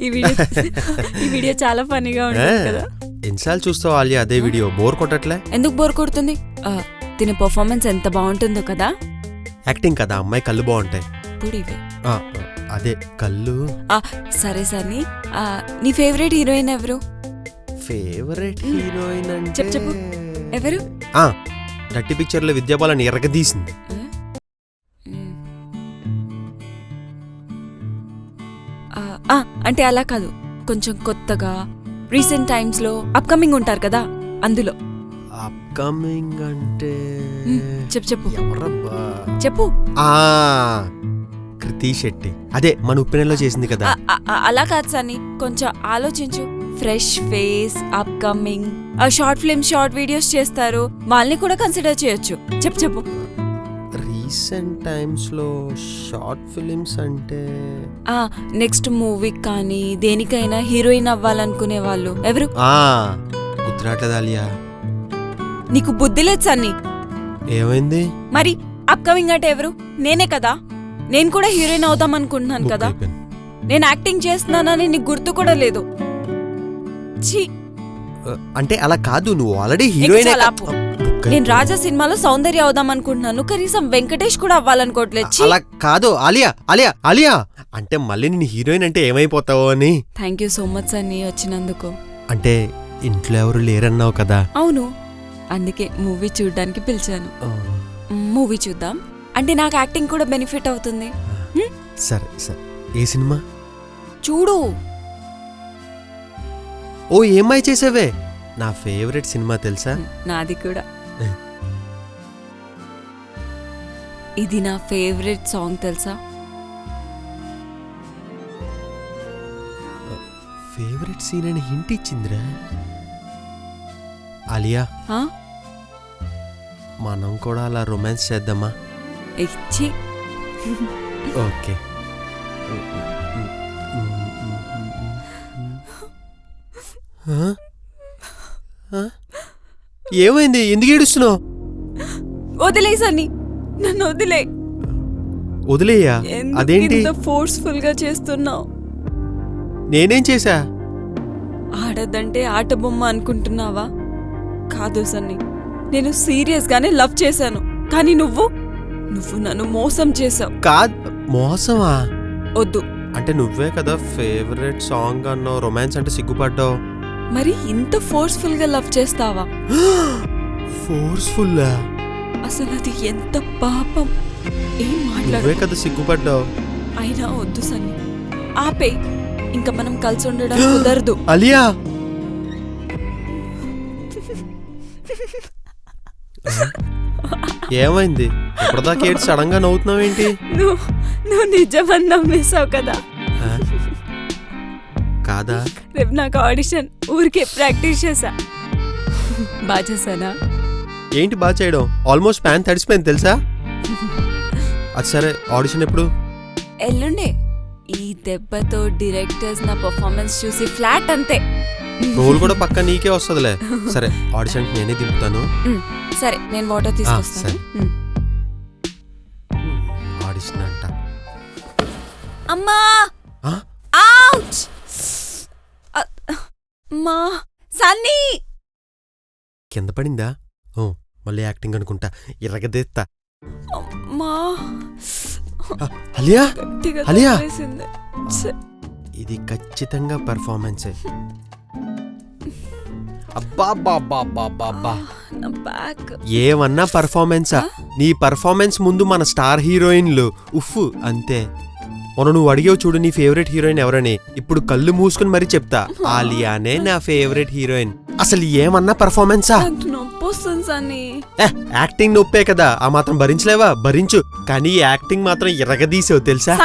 ఈ వీడియో చాలా ఫన్నీగా ఉంటుంది కదా. ఎన్నిసార్లు చూస్తావు ఆలియా అదే వీడియో? బోర్ కొట్టట్లే? ఎందుకు బోర్ కొడుతుంది? తిన పర్ఫార్మెన్స్ ఎంత బాగుంటుందో కదా. యాక్టింగ్ కదా, అమ్మాయి కళ్ళు బాగుంటాయి. పుడివే అదే కళ్ళు. సరే సరే, నీ ఫేవరెట్ హీరోయిన్ ఎవరు? ఫేవరెట్ హీరోయిన్ అంటే చెప్పు ఎవరు? డట్టి పిక్చర్ లో విద్యాబాలని ఎరగదీసింది. అంటే అలా కాదు, కొంచెం కొత్తగా రీసెంట్ టైమ్స్ లో అప్కమింగ్ ఉంటారు కదా, అందులో. అప్కమింగ్ అంటే చెప్పు ఎవరబ్బా? చెప్పు. కృతి శెట్టి, అదే మన ఉప్పెనలో చేసింది కదా. అలా కాదు సన్నీ, కొంచెం ఆలోచించు. Fresh face, upcoming, short film, short videos చేస్తారు, వాళ్ళని కూడా కన్సిడర్ చేయొచ్చు. చెప్పు. రీసెంట్ టైమ్స్ లో షార్ట్ ఫిలిమ్స్ అంటే నెక్స్ట్ మూవీకి కానీ దేనికైనా హీరోయిన్ అవ్వాలనుకునే వాళ్ళు ఎవరు? గుర్తురాట్లేదాలియా? నీకు బుద్ధి లేదు సన్నీ. ఏమైంది మరి? అప్కమింగ్ అంటే ఎవరు? నేనే కదా. నేను కూడా హీరోయిన్ అవుదాం అనుకుంటున్నాను కదా. నేను యాక్టింగ్ చేస్తున్నానని నీకు గుర్తు కూడా లేదు. అంటే అలా కాదు, నువ్వు ఆల్రెడీ హీరోయిన్. నేను రాజా సినిమాలో సౌందర్య అవుదాం అనుకుంటున్నాను, కనీసం వెంకటేష్ కూడా అవ్వాలనుకోవట్లేదు. అలా కాదు ఆలియా, ఆలియా ఆలియా అంటే మళ్ళీ నేను హీరోయిన్ అంటే ఏమైపోతావో అని. Thank you so much Sunny వచ్చినందుకు. అంటే ఇంట్లో ఎవరు లేరన్నావు కదా. అవును, అందుకే మూవీ చూడ్డానికి పిలిచాను. మూవీ చూద్దాం అంటే నాకు యాక్టింగ్ కూడా బెనిఫిట్ అవుతుంది. సరే సరే, ఏ సినిమా? చూడు. ఓ ఏమై చేసావే, నా ఫేవరెట్ సినిమా తెలుసా? నాది కూడా. ఇది నా ఫేవరెట్ సాంగ్ తెలుసా? ఫేవరెట్ సీన్ అని హింట్ ఇచ్చిందిరా ఆలియా. మనం కూడా అలా రొమాన్స్ చేద్దామా? ఇచ్చి. ఓకే. ఏమైంది? ఎందుకు ఏడుస్తున్నావు? వదిలే సన్నీ, నన్ను వదిలే. వదిలేయా? అదేంటి ఫోర్స్ఫుల్ గా చేస్తున్నావు? నేనేం చేశా? ఆడదంటే ఆట బొమ్మ అనుకుంటున్నావా? కాదు సన్నీ, నేను సీరియస్ గానే లవ్ చేశాను, కానీ నువ్వు నన్ను మోసం చేసావు. కాదు, మోసమా? వద్దు. అంటే నువ్వే కదా ఫేవరెట్ సాంగ్ అన్నావు, రొమాన్స్ అంటే సిగ్గుపడ్డావు. మరి ఇంత ఫోర్స్ఫుల్ గా లవ్ చేస్తావా? ఫోర్స్ఫుల్? అసలు అది ఎంత పాపం. ఏం మాట్లాడు, కదా సిగ్గుపడ్డావు. అయినా వద్దు సన్నీ, ఆపే. ఇంకా మనం కలిసి ఉండడం కుదరదు. అలియా, ఏమైంది? ఇప్పటిదాకా ఏడు సడన్ గా నవ్వుతున్నావేంటి? నువ్వు నిజమని నమ్మేశావు కదా. కాదా? రేపు నాకు ఆడిషన్, ఊరికే ప్రాక్టీస్ చేశా. బాగా చేశానా? ఏంటి బాగా చేయడం? ఆల్మోస్ట్ ప్యాన్ తడిసిపోయింది తెలుసా. అది సరే, ఆడిషన్ ఎప్పుడు? ఎల్లుండే. ఈ దెబ్బతో డైరెక్టర్స్ నా పర్ఫార్మెన్స్ చూసి ఫ్లాట్ అంతే. రోల్ కూడా పక్క నీకే వస్తుందిలే. సరే, ఆడిషన్ నేనే దింపుతాను. సరే, నేను వాటర్ తీసుకొస్తాను. ఆడిషన్ అంట. అమ్మా, ఔచ్! మా సన్నీ కింద పడిందా? ఓ, మళ్ళీ యాక్టింగ్ అనుకుంటా. ఎర్రగదేత్తా. అలియా, అలియా, ఇది ఖచ్చితంగా పర్ఫార్మెన్సే. ఏమన్నా పర్ఫార్మెన్సా? నీ పర్ఫార్మెన్స్ ముందు మన స్టార్ హీరోయిన్లు ఉఫ్ అంతే. మొన్న నువ్వు అడిగావు చూడు నీ ఫేవరెట్ హీరోయిన్ ఎవరని, ఇప్పుడు కళ్ళు మూసుకుని మరీ చెప్తా, ఆలియానే నా ఫేవరెట్ హీరోయిన్. అసలు ఏమన్నా పర్ఫార్మెన్సా? యాక్టింగ్ నొప్పే కదా, ఆ మాత్రం భరించలేవా? భరించు, కానీ యాక్టింగ్ మాత్రం ఎరగదీసావు తెలుసా.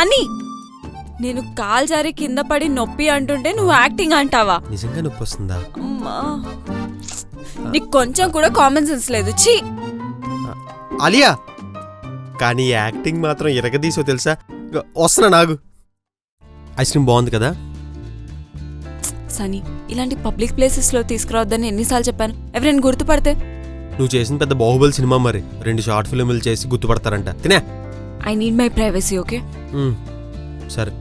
నేను కాల్ జారి కింద పడి నొప్పి అంటుంటే నువ్వు యాక్టింగ్ అంటావా? నిజంగా నొప్పి వస్తుందా? నీకు కొంచెం కూడా కామన్ సెన్స్ లేదు. ఛీ ఆలియా, కానీ యాక్టింగ్ మాత్రం ఎరగదీసావు తెలుసా. వస్తున్నా నాగు. ఐస్ క్రీమ్ బాగుంది కదా. సనీ, ఇలాంటి పబ్లిక్ ప్లేసెస్ లో తీసుకురావద్దని ఎన్నిసార్లు చెప్పాను. ఎవరైనా గుర్తుపడితే? నువ్వు చేసిన పెద్ద బాహుబలి సినిమా, మరి 2 షార్ట్ ఫిల్మ్లు చేసి గుర్తుపడతారంట. తినే. I need my privacy. Okay సరే.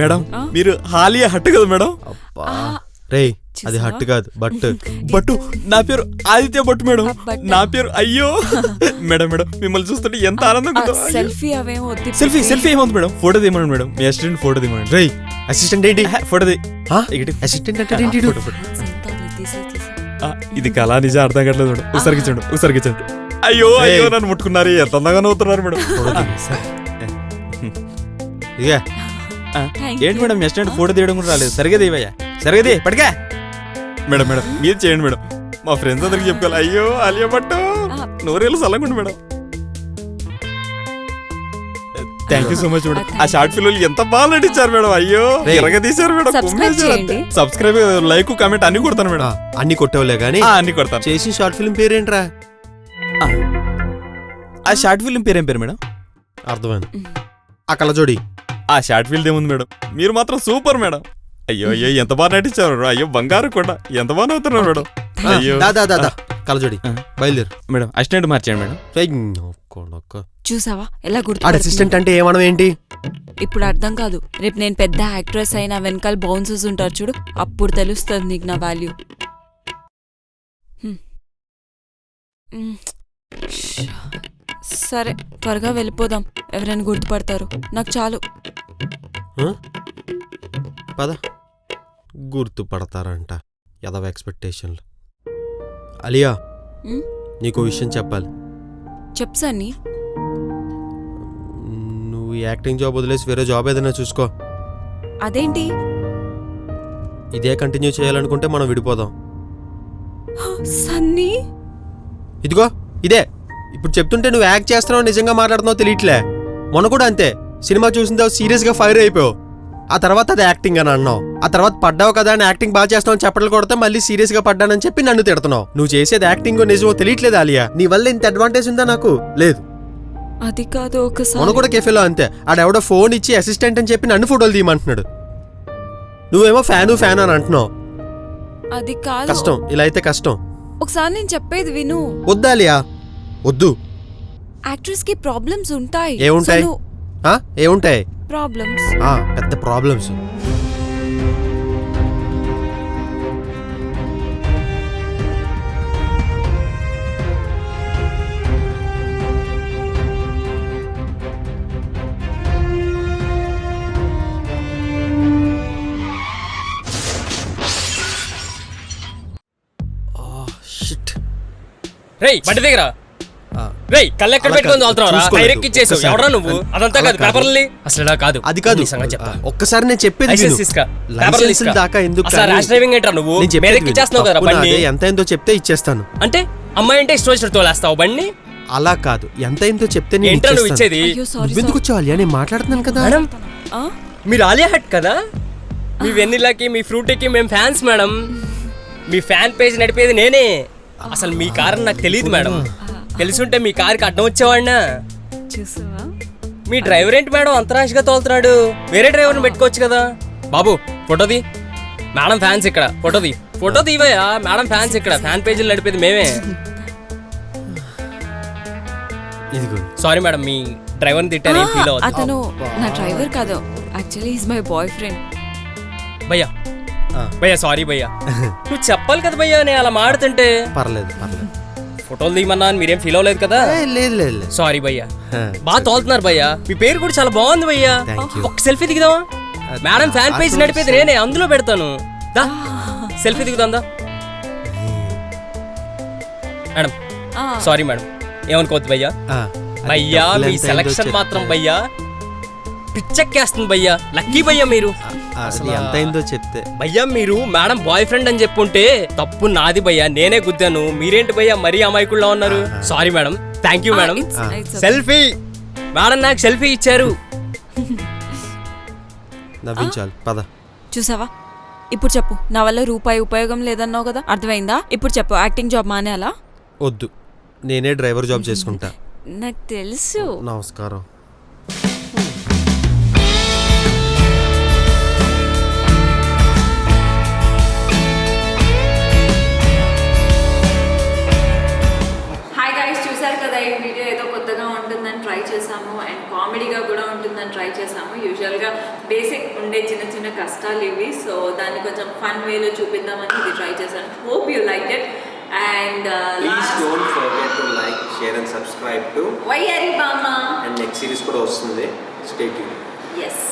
మేడం ఆ? మీరు హాలియా హట్ కదా మేడం? అబ్బా ఆ, రేయ్ అది చూసావా? హట్టు కాదు బట్ బట్టు నా పేరు ఆదిత్య భట్ మేడం. ఆ, భట్. నా పేరు అయ్యో మేడం మేడం మిమ్మల్ని చూస్తుంటే ఎంత ఆనందంగా ఉందో. అయ్యో. సెల్ఫీ అవేమో వద్దు సెల్ఫీ సెల్ఫీ ఏమవుతుంది మేడం? ఫోటో తీయమని మేడం, మీ అసిస్టెంట్ ఫోటో తీయమని. రేయ్ అసిస్టెంట్ ఏంటి ఫోటో తీ. అసిస్టెంట్ అంటే ఏంటి ఈడు? ఇది కళా నిజం అర్థం కావట్లేదు మేడం. ఉసరికించండి ఉసరికించండి. అయ్యో అయ్యో నన్ను ముట్టుకున్నారు, ఎంత అందంగా నవ్వుతున్నారు మేడం. ఇదిగా ఏంటి మేడం మీ అసిస్టెంట్ ఫోటో తీయడం కూడా రాలేదు? సరిగా తీవయ్యా, సరిగా తీ పడిగా. మేడం మేడం మీరు చేయండి మేడం, మా ఫ్రెండ్స్ అందరికి చెప్పుకోవాలి. అయ్యో ఆలియా భట్ నోరేళ్ళు సల్లగుండి madam. Thank you so much madam. ఆ షార్ట్ ఫిల్మ్ ఎంత బాగా నటించారు మేడం. అయ్యో ఎరగ తీశారు మేడం. Subscribe చేయండి. సబ్స్క్రైబ్ లైక్ కామెంట్ అన్ని కొడతాను మేడం. అన్ని కొట్టేవులే గానీ అన్ని కొడతాను. చేసిన షార్ట్ ఫిల్మ్ పేరేంట్రా? ఆ షార్ట్ ఫిల్మ్ పేరేం పేరు మేడం? అర్థమైంది. ఆ కళ్ళజోడి. ఆ షార్ట్ ఫిల్మ్ ఏముంది మేడం, మీరు మాత్రం సూపర్ మేడం. అయ్యో అయ్యో ఎంత బాగా నటించారు. అయ్యో బంగారు కూడా ఎంత బాగా నవ్వుతున్నారు మేడం. అయ్యో దాదా కళ్ళజోడి బయలుదేరు మేడం. అసిస్టెంట్ మార్చేయండి మేడం. చూసావా ఎలా ఆ గుర్తు అసిస్టెంట్ అంటే ఏమనం ఏంటి? ఇప్పుడు అర్థం కాదు, రేపు నేను పెద్ద యాక్ట్రెస్ అయినా వెనకాల బౌన్సర్స్ ఉంటారు చూడు, అప్పుడు తెలుస్తుంది నీకు నా వాల్యూ. సరే త్వరగా వెళ్ళిపోదాం, ఎవరైనా గుర్తుపడతారు. నాకు చాలు. పద. గుర్తుపడతారంట యదవ ఎక్స్పెక్టేషన్లు. అలియా ఉమ్, నీకు విషయం చెప్పాలి. చెప్పు సన్నీ. నువ్వు యాక్టింగ్ జాబ్ వదిలేసి వేరే జాబ్ ఏదైనా చూసుకో. అదేంటి? ఇదే కంటిన్యూ చేయాలనుకుంటే మనం విడిపోదాం. సన్నీ ఇదిగో ఇదే ఇప్పుడు చెప్తుంటే నువ్వు యాక్ట్ చేస్తున్నావు నిజంగా మాట్లాడుతున్నావు తెలియట్లే. మొన్న కూడా అంతే, సినిమా చూసిన తర్వాత సీరియస్గా ఫైర్ అయిపోయావు. ఆ తర్వాత అది యాక్టింగ్ అని అన్నావు. ఆ తర్వాత పడ్డావు కదా అని యాక్టింగ్ బాగా చేస్తావు అని చెప్పట్లు కొడితే మళ్ళీ సీరియస్గా పడ్డానని చెప్పి నన్ను తిడుతున్నావు. నువ్వు చేసేది యాక్టింగ్ నిజమో తెలియట్లేదు ఆలియా. నీ వల్ల ఇంత అడ్వాంటేజ్ ఉందా? నాకు లేదు. అది కాదు, మొన్న ఒకసారి కూడా కెఫేలో అంతే, ఆడెవడో ఫోన్ ఇచ్చి అసిస్టెంట్ అని చెప్పి నన్ను ఫోటోలు తీయమంటున్నాడు. నువ్వేమో ఫ్యాను అని అంటున్నావు. అది కాదు, కష్టం, ఇలా అయితే కష్టం. ఒకసారి నేను చెప్పేది విను. వద్దాలియా వద్దు. యాక్ట్రెస్ కి ప్రాబ్లమ్స్ ఉంటాయి. ఏముంటాయి? ఏముంటాయి? ప్రాబ్లమ్స్. పెద్ద ప్రాబ్లమ్స్. రేయ్ బండి దగ్గర రేయ్ కళ్ళు ఎక్కడ పెట్టుకొని తోలుతున్నావురా? డైరెక్ట్ ఇచ్చేసావు. ఎవరా నువ్వు? అదంతా కాదు, పేపర్లు అసలు ఇలా కాదు. అది కాదు, నీ సంగతి చెప్తా. ఒక్కసారి నేను చెప్పేది విను. లైసెన్స్ తీసుకా, పేపర్లు లైసెన్స్ తీసుకా. దాకా ఎందుకు అసలు కానీ ర్యాష్ డ్రైవింగ్ ఏంట్రా నువ్వు? నేను చెప్పేది మీదకి విను. ఇచ్చేస్తున్నావు కదా తప్పునా బండి. అదే, ఎంత అయిందో చెప్తే ఇచ్చేస్తాను. అంటే అమ్మాయి అంటే ఇష్టం వచ్చినట్టు తోలేస్తావు బండి? అలా కాదు, ఎంత అయిందో చెప్తే నేను ఏంట్రా నువ్వు ఇచ్చేస్తాను. ఇచ్చేది? అయ్యో సారీ. నువ్వెందుకు వచ్చావాలి? నేను మాట్లాడుతున్నాను కదా. మేడం ఆ? మీరు ఆలియా హట్ కదా? మీ వెన్నెలాకి మీ ఫ్రూటీకి మేము ఫ్యాన్స్ మేడం. మీ ఫ్యాన్ పేజ్ నడిపేది నేనే. అసలు మీ కార్ నాకు తెలియదు మేడం. తెలుసుంటే మీ కార్కి అడ్డం వచ్చేవాడినా. చూసావా? మీ డ్రైవర్ ఏంటి మేడం అంతరాష్గా తోలుతున్నాడు? వేరే డ్రైవర్ని పెట్టుకోవచ్చు కదా. బాబు ఫోటోది, మేడం ఫ్యాన్స్ ఇక్కడ. ఫోటో తీవయ్యా, మేడం ఫ్యాన్స్ ఇక్కడ. ఫ్యాన్ పేజీలు నడిపేది మేమే. ఇదిగో సారీ మేడం, మీ డ్రైవర్ని తిట్టాను, ఫీల్ అవ్వదు. అతను నా డ్రైవర్ కాదు, actually is my boy friend. భయ్యా భయ్యా సారీ భయ్యా. నువ్వు చెప్పాలి కదా భయ్యా, నేను అలా మాడుతుంటే. పర్లేదు. ఫోటోలు తీయమన్నా మీరేం ఫీల్ అవ్వలేదు కదా? లేదు. సారీ భయ్యా. బాగా తోలుతున్నారు భయ్యా. మీ పేరు కూడా చాలా బాగుంది భయ్యా. Thank you. ఒక సెల్ఫీ దిగుదామా? మేడం ఫ్యాన్ పేజ్ నడిపేది నేనే, అందులో పెడతాను. దా సెల్ఫీ దిగుదా. మేడం సారీ మేడం, ఏమనుకోవద్దు భయ్యా. భయ్యా మీ సెలక్షన్ మాత్రం భయ్యా పిచ్చెక్కేస్తుంది భయ్యా. లక్కీ భయ్యా మీరు. అసలు ఎంత అయిందో చెప్తే. భయ్యా మీరు మేడం బాయ్ ఫ్రెండ్ అని చెప్పుంటే తప్పు నాది భయ్యా, నేనే గుద్దాను. మీరేంటి భయ్యా మరీ అమాయకుల్లా ఉన్నారు. Sorry madam. Thank you madam. Selfie madam నాకు సెల్ఫీ ఇచ్చారు. నవ్వించాలి. పద. చూసావా? ఇప్పుడు చెప్పు, నా వల్ల రూపాయి ఉపయోగం లేదన్నావు కదా, అర్థమైందా? ఇప్పుడు చెప్పు, యాక్టింగ్ జాబ్ మానేయాలా? వద్దు, నేనే డ్రైవర్ జాబ్ చేసుకుంటా. నాకు తెలుసు. నమస్కారం. హాయ్ గైస్, చూసారు కదా ఈ వీడియో. ఏదో కొత్తగా ఉంటుందని ట్రై చేసాము అండ్ కామెడీగా కూడా ఉంటుందని ట్రై చేసాము. యూజువల్గా బేసిక్ ఉండే చిన్న చిన్న కష్టాలు ఇవి, సో దాన్ని కొంచెం ఫన్ వేలో చూపిద్దామని ఇది ట్రై చేశాను. Hope you like it and please don't forget to like, share and subscribe to why are you మామా అండ్ నెక్స్ట్ సిరీస్ కూడా వస్తుంది. Stay tune. ఎస్.